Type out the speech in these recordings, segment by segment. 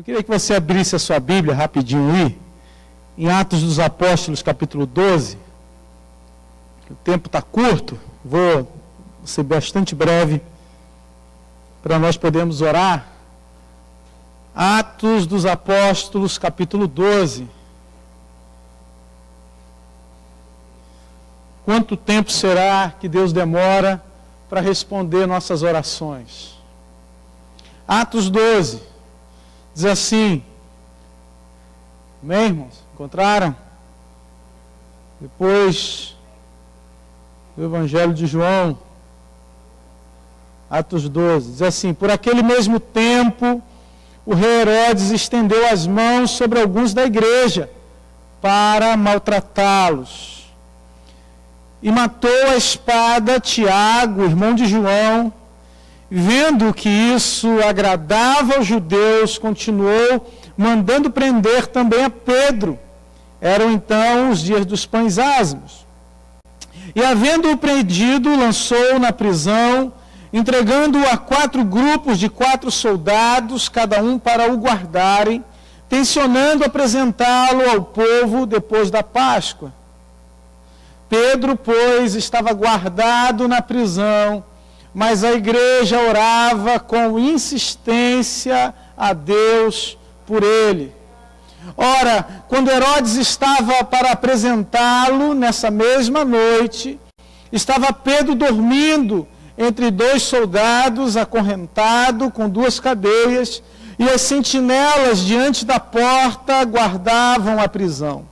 Eu queria que você abrisse a sua Bíblia rapidinho aí, em Atos dos Apóstolos, capítulo 12. O tempo está curto, vou ser bastante breve, para nós podermos orar. Atos dos Apóstolos, capítulo 12. Quanto tempo será que Deus demora para responder nossas orações? Atos 12, diz assim, amém, irmãos? Encontraram? Depois do Evangelho de João, Atos 12, diz assim: por aquele mesmo tempo, o rei Herodes estendeu as mãos sobre alguns da igreja para maltratá-los. E matou a espada Tiago, irmão de João. Vendo que isso agradava aos judeus, continuou mandando prender também a Pedro. Eram então os dias dos pães asmos. E havendo-o prendido, lançou-o na prisão, entregando-o a 4 grupos de 4 soldados, cada um para o guardarem, tencionando apresentá-lo ao povo depois da Páscoa. Pedro, pois, estava guardado na prisão, mas a igreja orava com insistência a Deus por ele. Ora, quando Herodes estava para apresentá-lo, nessa mesma noite, estava Pedro dormindo entre 2 soldados, acorrentado com 2 cadeias, e as sentinelas diante da porta guardavam a prisão.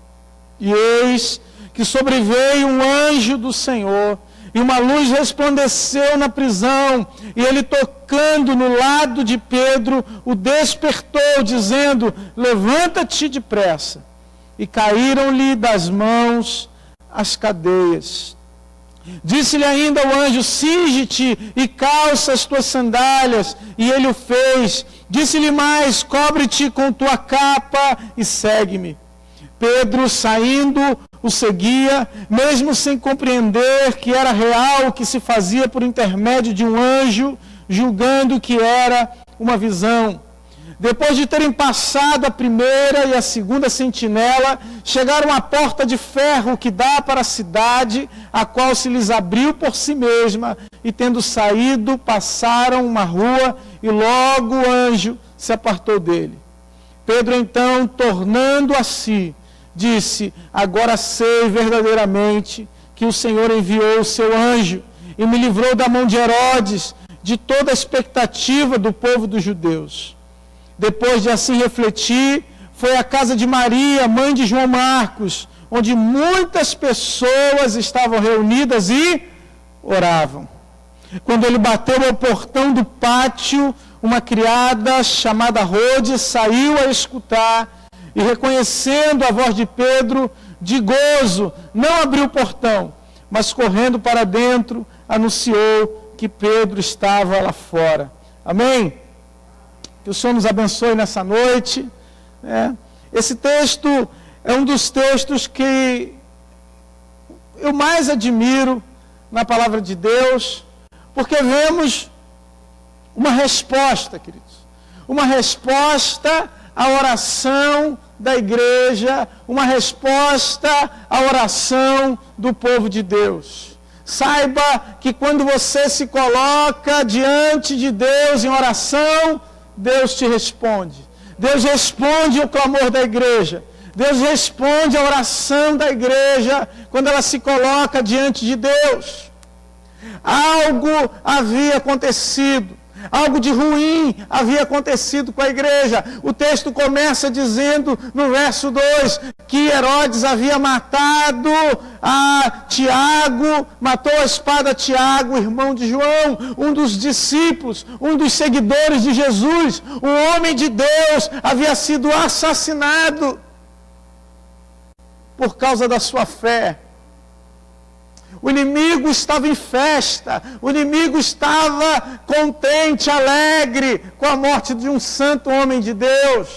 E eis que sobreveio um anjo do Senhor, e uma luz resplandeceu na prisão, e ele, tocando no lado de Pedro, o despertou, dizendo: levanta-te depressa. E caíram-lhe das mãos as cadeias. Disse-lhe ainda o anjo: cinge-te e calça as tuas sandálias. E ele o fez. Disse-lhe mais: cobre-te com tua capa e segue-me. Pedro, saindo, o seguia, mesmo sem compreender que era real o que se fazia por intermédio de um anjo, julgando que era uma visão. Depois de terem passado a primeira e a segunda sentinela, chegaram à porta de ferro que dá para a cidade, a qual se lhes abriu por si mesma, e tendo saído, passaram uma rua, e logo o anjo se apartou dele. Pedro, então, tornando a si, disse: agora sei verdadeiramente que o Senhor enviou o seu anjo e me livrou da mão de Herodes, de toda a expectativa do povo dos judeus. Depois de assim refletir, foi à casa de Maria, mãe de João Marcos, onde muitas pessoas estavam reunidas e oravam. Quando ele bateu ao portão do pátio, uma criada chamada Rode saiu a escutar, e reconhecendo a voz de Pedro, de gozo, não abriu o portão, mas correndo para dentro, anunciou que Pedro estava lá fora. Amém? Que o Senhor nos abençoe nessa noite. Esse texto é um dos textos que eu mais admiro na palavra de Deus, porque vemos uma resposta, queridos. Uma resposta à oração da igreja, uma resposta à oração do povo de Deus. Saiba que quando você se coloca diante de Deus em oração, Deus te responde. Deus responde ao clamor da igreja. Deus responde à oração da igreja quando ela se coloca diante de Deus. Algo havia acontecido. Algo de ruim havia acontecido com a igreja. O texto começa dizendo, no verso 2, que Herodes havia matado a Tiago, matou a espada Tiago, irmão de João, um dos discípulos, um dos seguidores de Jesus. Um homem de Deus havia sido assassinado por causa da sua fé. O inimigo estava em festa, o inimigo estava contente, alegre com a morte de um santo homem de Deus.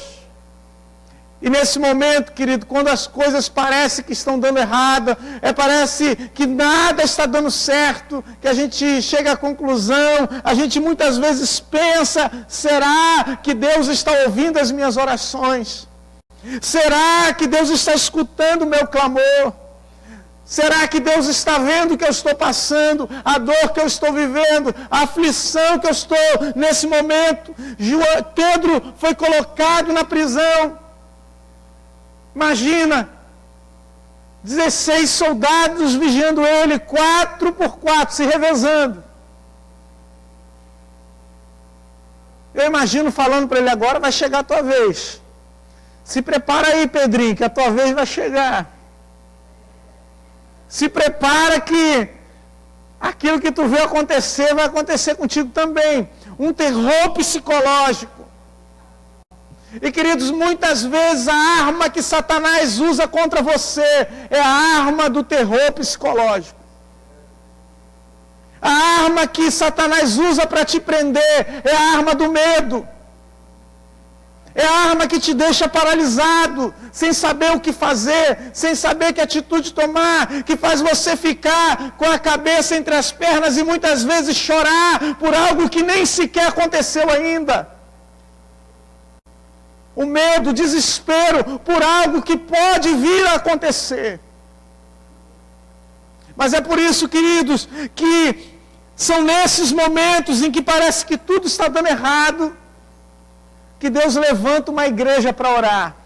E nesse momento, querido, quando as coisas parecem que estão dando errado, parece que nada está dando certo, que a gente chega à conclusão, a gente muitas vezes pensa, será que Deus está ouvindo as minhas orações? Será que Deus está escutando o meu clamor? Será que Deus está vendo o que eu estou passando, a dor que eu estou vivendo, a aflição que eu estou nesse momento? Pedro foi colocado na prisão. Imagina, 16 soldados vigiando ele, 4 por 4, se revezando. Eu imagino falando para ele agora, vai chegar a tua vez. Se prepara aí, Pedrinho, que a tua vez vai chegar. Se prepara que aquilo que tu vê acontecer, vai acontecer contigo também. Um terror psicológico. E, queridos, muitas vezes a arma que Satanás usa contra você é a arma do terror psicológico. A arma que Satanás usa para te prender é a arma do medo. É a arma que te deixa paralisado, sem saber o que fazer, sem saber que atitude tomar, que faz você ficar com a cabeça entre as pernas e muitas vezes chorar por algo que nem sequer aconteceu ainda. O medo, o desespero por algo que pode vir a acontecer. Mas é por isso, queridos, que são nesses momentos em que parece que tudo está dando errado, que Deus levanta uma igreja para orar.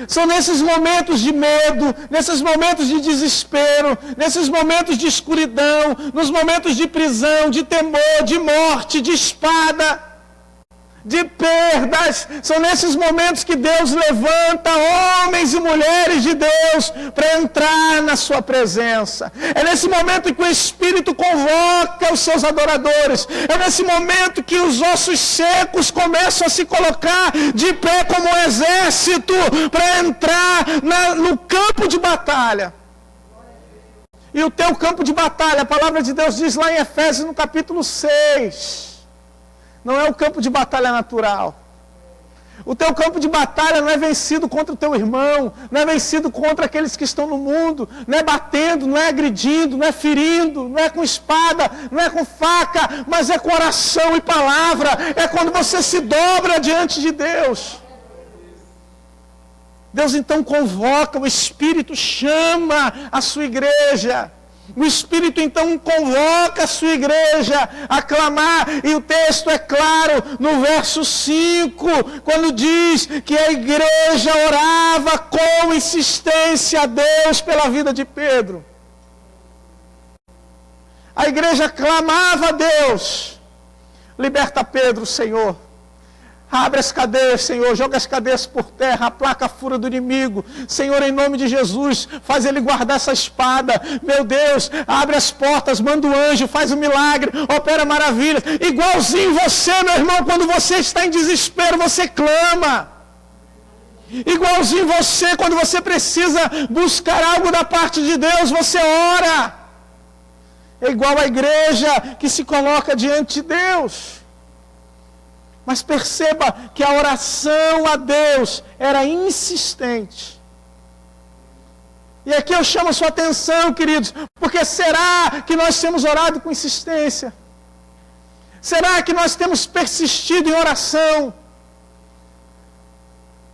São nesses momentos de medo, nesses momentos de desespero, nesses momentos de escuridão, nos momentos de prisão, de temor, de morte, de espada, de perdas. São nesses momentos que Deus levanta homens e mulheres de Deus para entrar na sua presença. É nesse momento em que o Espírito convoca os seus adoradores. É nesse momento que os ossos secos começam a se colocar de pé como um exército para entrar no campo de batalha. E o teu campo de batalha, a palavra de Deus diz lá em Efésios no capítulo 6, não é o campo de batalha natural. O teu campo de batalha não é vencido contra o teu irmão, não é vencido contra aqueles que estão no mundo, não é batendo, não é agredindo, não é ferindo, não é com espada, não é com faca, mas é com oração e palavra. É quando você se dobra diante de Deus. Deus então convoca, o Espírito chama a sua igreja. O Espírito então convoca a sua igreja a clamar, e o texto é claro no verso 5, quando diz que a igreja orava com insistência a Deus pela vida de Pedro. A igreja clamava a Deus: liberta Pedro, Senhor. Abre as cadeias, Senhor, joga as cadeias por terra, aplaca a fúria do inimigo. Senhor, em nome de Jesus, faz ele guardar essa espada. Meu Deus, abre as portas, manda o anjo, faz um milagre, opera maravilhas. Igualzinho você, meu irmão, quando você está em desespero, você clama. Igualzinho você, quando você precisa buscar algo da parte de Deus, você ora. É igual a igreja que se coloca diante de Deus. Mas perceba que a oração a Deus era insistente. E aqui eu chamo a sua atenção, queridos, porque será que nós temos orado com insistência? Será que nós temos persistido em oração?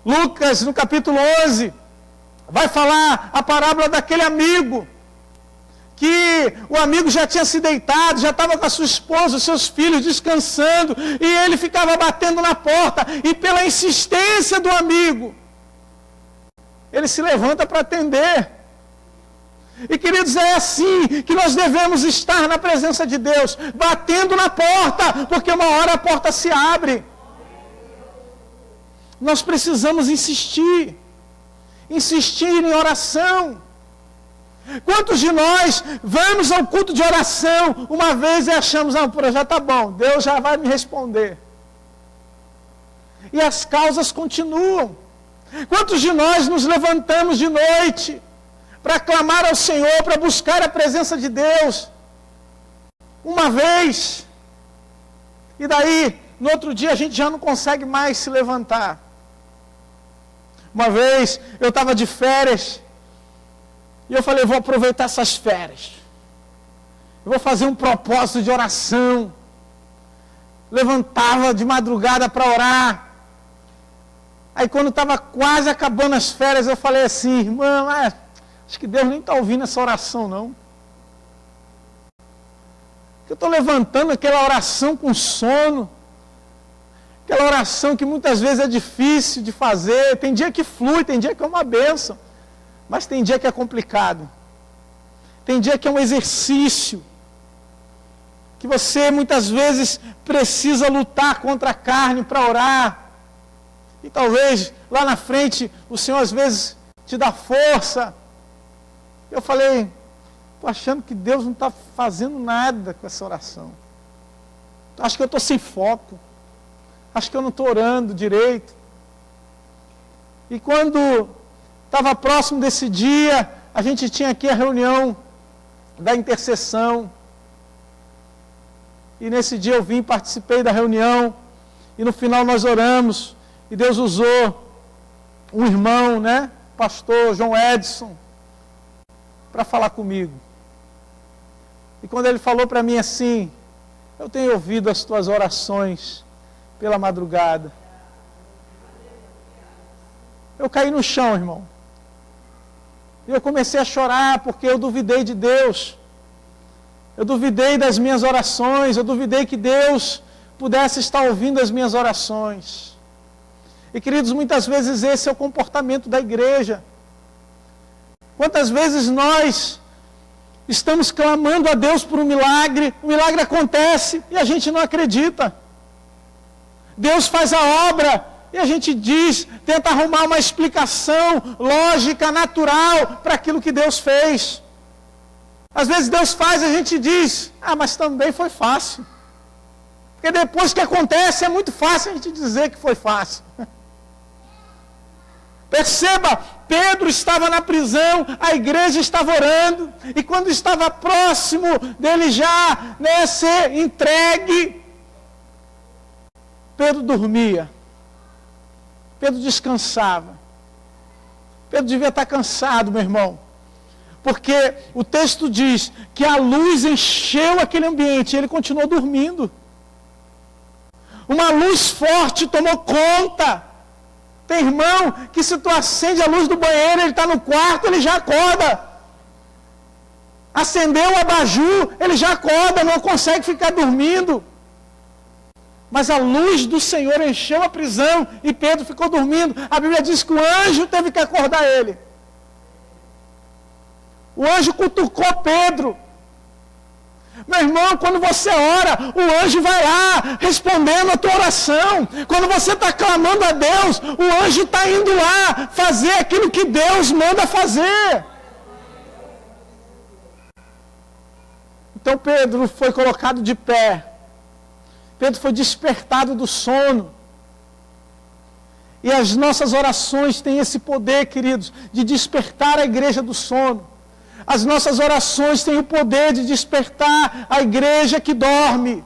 Lucas, no capítulo 11, vai falar a parábola daquele amigo, que o amigo já tinha se deitado, já estava com a sua esposa, os seus filhos descansando, e ele ficava batendo na porta, e pela insistência do amigo, ele se levanta para atender. E, queridos, é assim que nós devemos estar na presença de Deus, batendo na porta, porque uma hora a porta se abre. Nós precisamos insistir em oração. Quantos de nós vamos ao culto de oração uma vez e achamos, não, já está bom, Deus já vai me responder. E as causas continuam. Quantos de nós nos levantamos de noite para clamar ao Senhor, para buscar a presença de Deus? Uma vez. E daí, no outro dia, a gente já não consegue mais se levantar. Uma vez eu estava de férias e eu falei, vou aproveitar essas férias. Eu vou fazer um propósito de oração. Levantava de madrugada para orar. Aí quando estava quase acabando as férias, eu falei assim, irmã, acho que Deus nem está ouvindo essa oração não. Eu estou levantando aquela oração com sono. Aquela oração que muitas vezes é difícil de fazer. Tem dia que flui, tem dia que é uma bênção. Mas tem dia que é complicado. Tem dia que é um exercício. Que você muitas vezes precisa lutar contra a carne para orar. E talvez lá na frente o Senhor às vezes te dá força. Eu falei, estou achando que Deus não está fazendo nada com essa oração. Acho que eu estou sem foco. Acho que eu não estou orando direito. E quando estava próximo desse dia, a gente tinha aqui a reunião da intercessão. E nesse dia eu vim, participei da reunião. E no final nós oramos. E Deus usou um irmão, pastor João Edson, para falar comigo. E quando ele falou para mim assim, eu tenho ouvido as tuas orações pela madrugada. Eu caí no chão, irmão. E eu comecei a chorar porque eu duvidei de Deus. Eu duvidei das minhas orações, eu duvidei que Deus pudesse estar ouvindo as minhas orações. E queridos, muitas vezes esse é o comportamento da igreja. Quantas vezes nós estamos clamando a Deus por um milagre, o milagre acontece e a gente não acredita. Deus faz a obra e a gente tenta arrumar uma explicação lógica, natural para aquilo que Deus fez. Às vezes Deus faz e a gente diz, mas também foi fácil. Porque depois que acontece é muito fácil a gente dizer que foi fácil. Perceba, Pedro estava na prisão, a igreja estava orando, e quando estava próximo dele já ser entregue, Pedro dormia, Pedro descansava. Pedro devia estar cansado, meu irmão, porque o texto diz que a luz encheu aquele ambiente e ele continuou dormindo. Uma luz forte tomou conta. Tem irmão que se tu acende a luz do banheiro, ele está no quarto, ele já acorda. Acendeu o abajur, ele já acorda, não consegue ficar dormindo. Mas a luz do Senhor encheu a prisão e Pedro ficou dormindo. A Bíblia diz que o anjo teve que acordar ele. O anjo cutucou Pedro. Meu irmão, quando você ora, o anjo vai lá, respondendo a tua oração. Quando você está clamando a Deus, o anjo está indo lá, fazer aquilo que Deus manda fazer. Então Pedro foi colocado de pé. Pedro foi despertado do sono. E as nossas orações têm esse poder, queridos, de despertar a igreja do sono. As nossas orações têm o poder de despertar a igreja que dorme.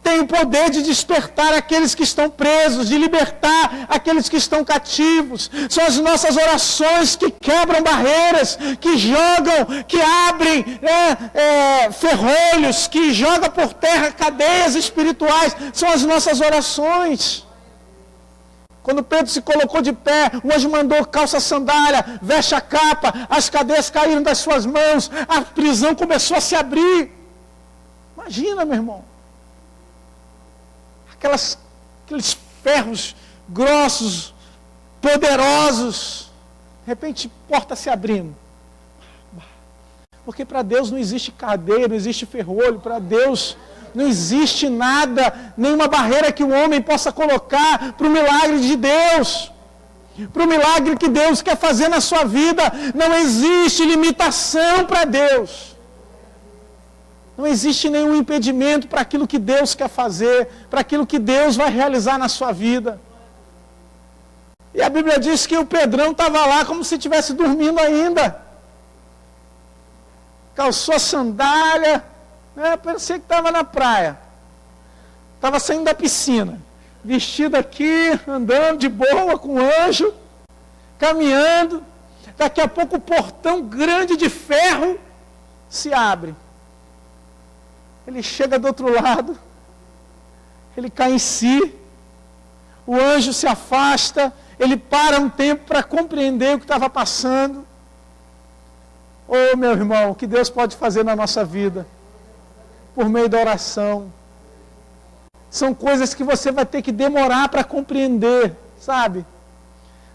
Tem o poder de despertar aqueles que estão presos, de libertar aqueles que estão cativos. São as nossas orações que quebram barreiras, que jogam, que abrem ferrolhos, que jogam por terra cadeias espirituais. São as nossas orações. Quando Pedro se colocou de pé, o anjo mandou calça sandália, veste a capa, as cadeias caíram das suas mãos, a prisão começou a se abrir. Imagina, meu irmão. Aqueles ferros grossos, poderosos, de repente porta se abrindo. Porque para Deus não existe cadeia, não existe ferrolho, para Deus não existe nada, nenhuma barreira que o homem possa colocar para o milagre de Deus. Para o milagre que Deus quer fazer na sua vida, não existe limitação para Deus. Não existe nenhum impedimento para aquilo que Deus quer fazer, para aquilo que Deus vai realizar na sua vida. E a Bíblia diz que o Pedrão estava lá como se estivesse dormindo ainda. Calçou a sandália, parecia que estava na praia. Estava saindo da piscina. vestido aqui, andando de boa com o anjo, caminhando. Daqui a pouco o portão grande de ferro se abre. Ele chega do outro lado, ele cai em si, o anjo se afasta, ele para um tempo para compreender o que estava passando. Oh, meu irmão, o que Deus pode fazer na nossa vida, por meio da oração. São coisas que você vai ter que demorar para compreender, sabe?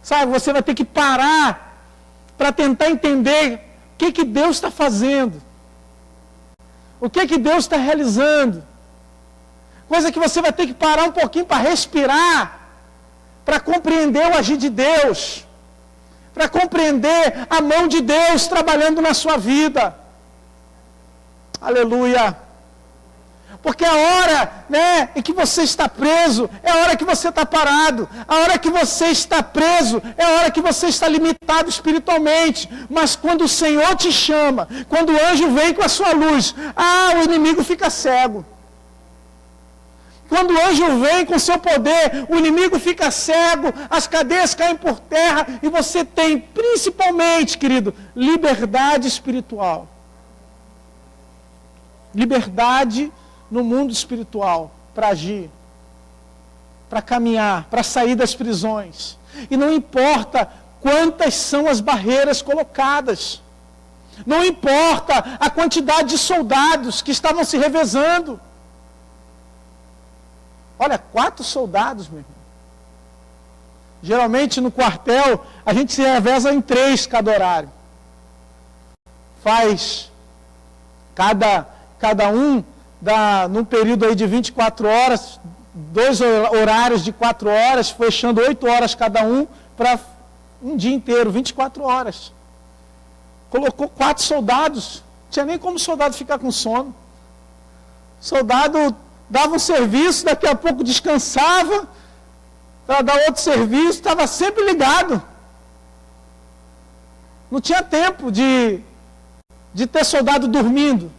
Sabe, você vai ter que parar para tentar entender o que Deus está fazendo. O que Deus está realizando. Coisa que você vai ter que parar um pouquinho para respirar, para compreender o agir de Deus, para compreender a mão de Deus trabalhando na sua vida. Aleluia. Porque a hora, né, em que você está preso, é a hora que você está parado. A hora que você está preso, é a hora que você está limitado espiritualmente. Mas quando o Senhor te chama, quando o anjo vem com a sua luz, o inimigo fica cego. Quando o anjo vem com seu poder, o inimigo fica cego, as cadeias caem por terra e você tem, principalmente, querido, liberdade espiritual. Liberdade no mundo espiritual, para agir, para caminhar, para sair das prisões. E não importa quantas são as barreiras colocadas, não importa a quantidade de soldados que estavam se revezando. Olha, 4 soldados, meu irmão. Geralmente no quartel, a gente se reveza em 3 cada horário. Faz cada um num período aí de 24 horas, 2 horários de 4 horas, fechando 8 horas cada um, para um dia inteiro, 24 horas. Colocou 4 soldados, não tinha nem como o soldado ficar com sono. O soldado dava um serviço, daqui a pouco descansava, para dar outro serviço, estava sempre ligado. Não tinha tempo de ter soldado dormindo.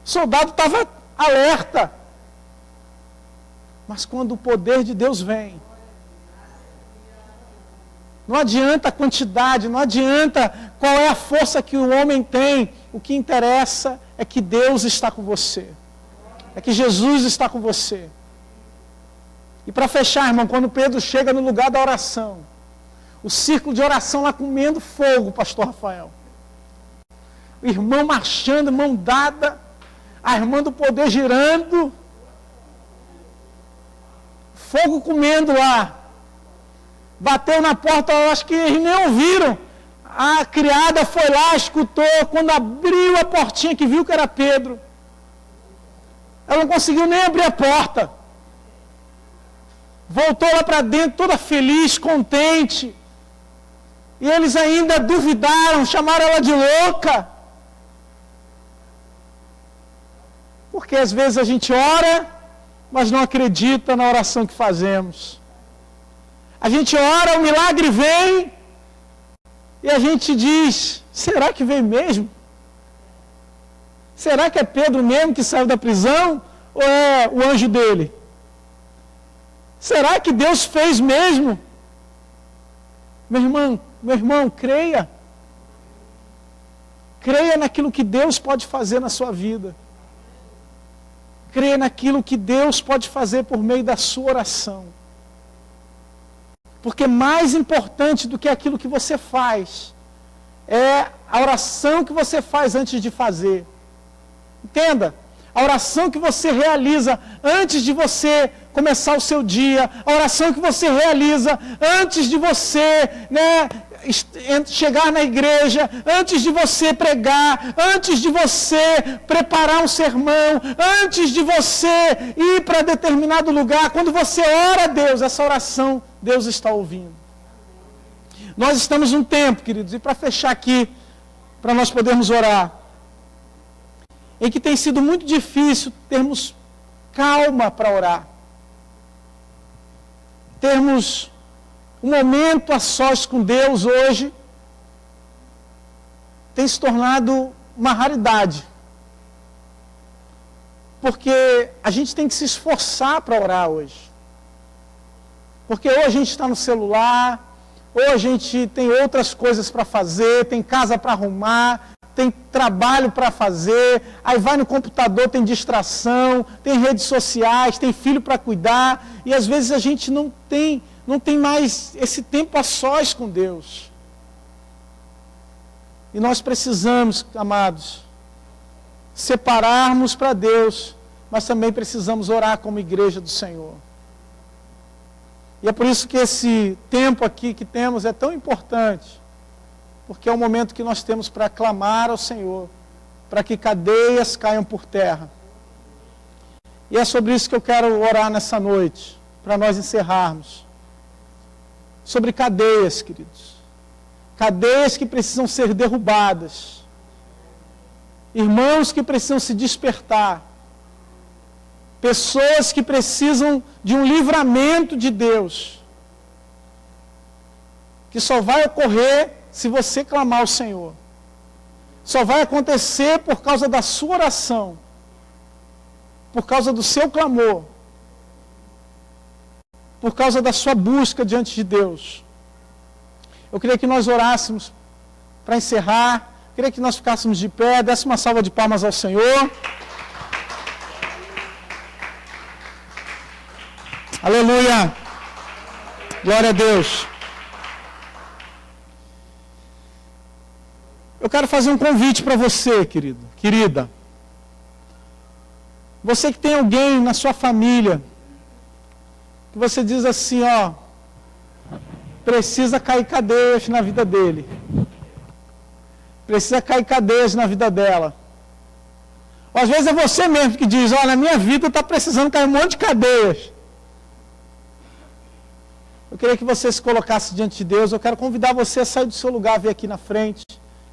O soldado estava alerta. Mas quando o poder de Deus vem, não adianta a quantidade, não adianta qual é a força que o homem tem. O que interessa é que Deus está com você. É que Jesus está com você. E para fechar, irmão, quando Pedro chega no lugar da oração, o círculo de oração lá comendo fogo, pastor Rafael. O irmão marchando, mão dada, a irmã do poder girando, fogo comendo lá. Bateu na porta, eu acho que eles nem ouviram. A criada foi lá, escutou, quando abriu a portinha que viu que era Pedro, ela não conseguiu nem abrir a porta. Voltou lá para dentro, toda feliz, contente. E eles ainda duvidaram, chamaram ela de louca. Porque às vezes a gente ora, mas não acredita na oração que fazemos. A gente ora, o milagre vem, e a gente diz, será que veio mesmo? Será que é Pedro mesmo que saiu da prisão? Ou é o anjo dele? Será que Deus fez mesmo? Meu irmão, creia. Creia naquilo que Deus pode fazer na sua vida. Creia naquilo que Deus pode fazer por meio da sua oração. Porque mais importante do que aquilo que você faz é a oração que você faz antes de fazer. Entenda, a oração que você realiza antes de você começar o seu dia, a oração que você realiza antes de você, chegar na igreja, antes de você pregar, antes de você preparar um sermão, antes de você ir para determinado lugar, quando você ora a Deus, essa oração Deus está ouvindo. Nós estamos num tempo, queridos, e para fechar aqui, para nós podermos orar, em que tem sido muito difícil termos calma para orar. Termos um momento a sós com Deus hoje tem se tornado uma raridade. Porque a gente tem que se esforçar para orar hoje. Porque ou a gente está no celular, ou a gente tem outras coisas para fazer, tem casa para arrumar, tem trabalho para fazer, aí vai no computador, tem distração, tem redes sociais, tem filho para cuidar, e às vezes a gente não tem mais esse tempo a sós com Deus. E nós precisamos, amados, separarmos para Deus, mas também precisamos orar como igreja do Senhor. E é por isso que esse tempo aqui que temos é tão importante, porque é o momento que nós temos para clamar ao Senhor, para que cadeias caiam por terra. E é sobre isso que eu quero orar nessa noite, para nós encerrarmos. Sobre cadeias, queridos. Cadeias que precisam ser derrubadas. Irmãos que precisam se despertar. Pessoas que precisam de um livramento de Deus. Que só vai ocorrer se você clamar ao Senhor. Só vai acontecer por causa da sua oração. Por causa do seu clamor. Por causa da sua busca diante de Deus. Eu queria que nós orássemos para encerrar. Eu queria que nós ficássemos de pé. Desse uma salva de palmas ao Senhor. Aleluia. Glória a Deus. Eu quero fazer um convite para você, querido, querida. Você que tem alguém na sua família, que você diz assim, ó, precisa cair cadeias na vida dele. Precisa cair cadeias na vida dela. Ou às vezes é você mesmo que diz, ó, na minha vida está precisando cair um monte de cadeias. Eu queria que você se colocasse diante de Deus. Eu quero convidar você a sair do seu lugar, vir aqui na frente.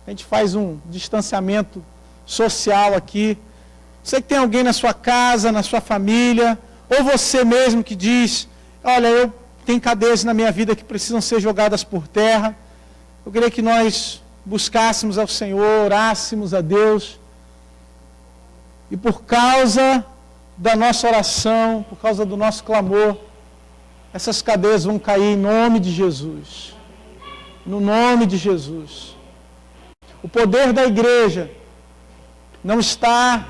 A gente faz um distanciamento social aqui. Você que tem alguém na sua casa, na sua família, ou você mesmo que diz, olha, eu tenho cadeias na minha vida que precisam ser jogadas por terra. Eu queria que nós buscássemos ao Senhor, orássemos a Deus. E por causa da nossa oração, por causa do nosso clamor, essas cadeias vão cair em nome de Jesus. No nome de Jesus. O poder da igreja não está,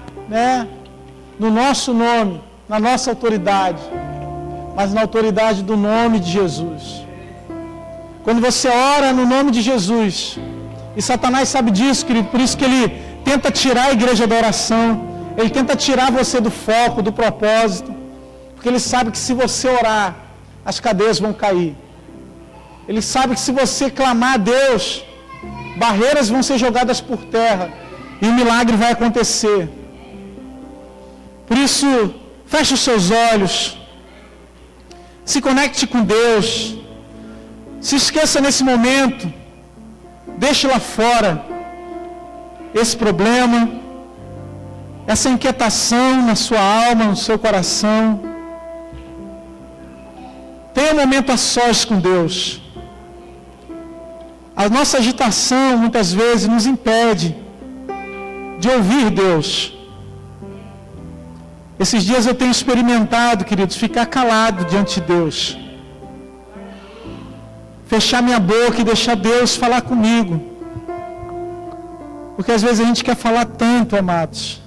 no nosso nome, na nossa autoridade, mas na autoridade do nome de Jesus. Quando você ora no nome de Jesus, e Satanás sabe disso, querido, por isso que ele tenta tirar a igreja da oração, ele tenta tirar você do foco, do propósito, porque ele sabe que se você orar, as cadeias vão cair. Ele sabe que se você clamar a Deus, barreiras vão ser jogadas por terra e o milagre vai acontecer. Por isso, feche os seus olhos, se conecte com Deus, se esqueça nesse momento, deixe lá fora esse problema, essa inquietação na sua alma, no seu coração. Tenha um momento a sós com Deus. A nossa agitação muitas vezes nos impede de ouvir Deus. Esses dias eu tenho experimentado, queridos, ficar calado diante de Deus. Fechar minha boca e deixar Deus falar comigo. Porque às vezes a gente quer falar tanto, amados,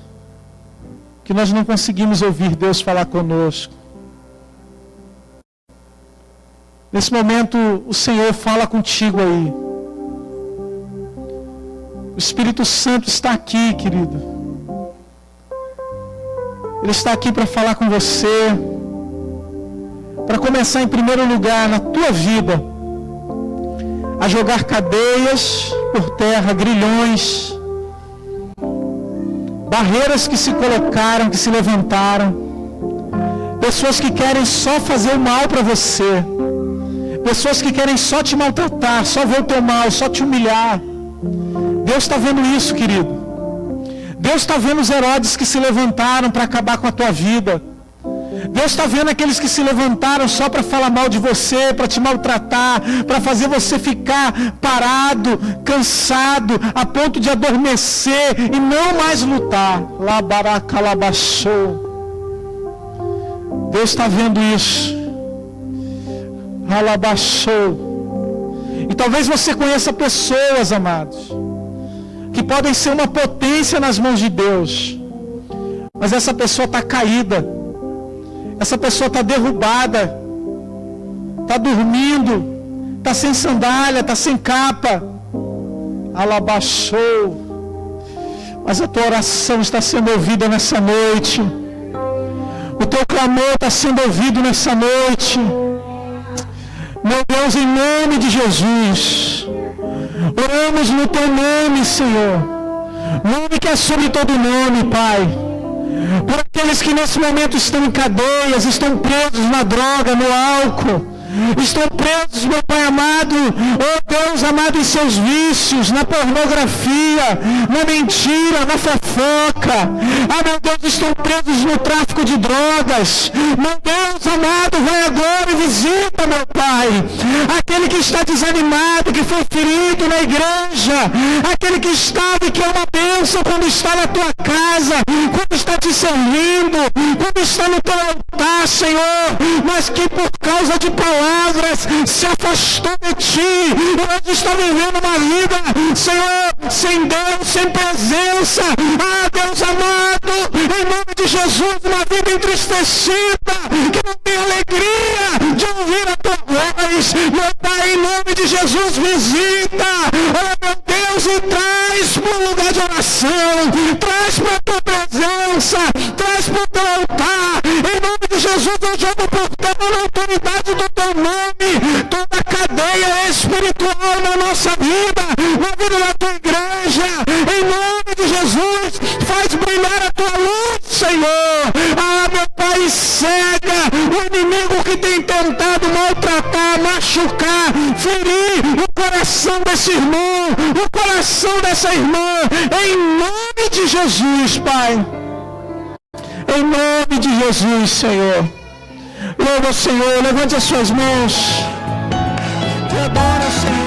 que nós não conseguimos ouvir Deus falar conosco. Nesse momento, o Senhor fala contigo aí. O Espírito Santo está aqui, querido. Ele está aqui para falar com você. Para começar, em primeiro lugar, na tua vida, a jogar cadeias por terra, grilhões, barreiras que se colocaram, que se levantaram, pessoas que querem só fazer o mal para você, pessoas que querem só te maltratar, só ver o teu mal, só te humilhar. Deus está vendo isso, querido. Deus está vendo os Herodes que se levantaram para acabar com a tua vida. Deus está vendo aqueles que se levantaram só para falar mal de você, para te maltratar, para fazer você ficar parado, cansado, a ponto de adormecer e não mais lutar. Labaracalabachou. Deus está vendo isso. Alabaxou. E talvez você conheça pessoas, amados, que podem ser uma potência nas mãos de Deus, mas essa pessoa está caída, essa pessoa está derrubada, está dormindo, está sem sandália, está sem capa. Alabaxou. Mas a tua oração está sendo ouvida nessa noite. O teu clamor está sendo ouvido nessa noite. Meu Deus, em nome de Jesus, oramos no teu nome, Senhor. Nome que é sobre todo nome, Pai. Por aqueles que nesse momento estão em cadeias, estão presos na droga, no álcool. Estão presos, meu Pai amado, oh Deus amado, em seus vícios, na pornografia, na mentira, na fofoca. Ah, meu Deus, estão presos no tráfico de drogas. Meu Deus amado, vai agora e visita, meu Pai. Aquele que está desanimado, que foi ferido na igreja, aquele que estava e que é uma bênção quando está na tua casa, quando está te servindo, quando está no teu altar, Senhor, mas que por causa de palavras se afastou de ti, e hoje está vivendo uma vida, Senhor, sem Deus, sem presença. Ah, Deus amado, em nome de Jesus, uma vida entristecida, que não tem alegria de ouvir a tua voz. Meu Pai, em nome de Jesus, visita, oh meu Deus, e traz para o lugar de oração, traz para a tua presença, traz para o teu altar. Em nome de Jesus, eu jogo por terra na autoridade do teu nome toda a cadeia espiritual na nossa vida, na vida da tua igreja. Em nome de Jesus, faz brilhar a tua luz, Senhor. Ah, meu Pai, cega o inimigo que tem tentado maltratar, machucar, ferir o coração desse irmão, o coração dessa irmã. Em nome de Jesus, Pai. Em nome de Jesus, Senhor. Louva o Senhor, levante as suas mãos. Te adoro, Senhor.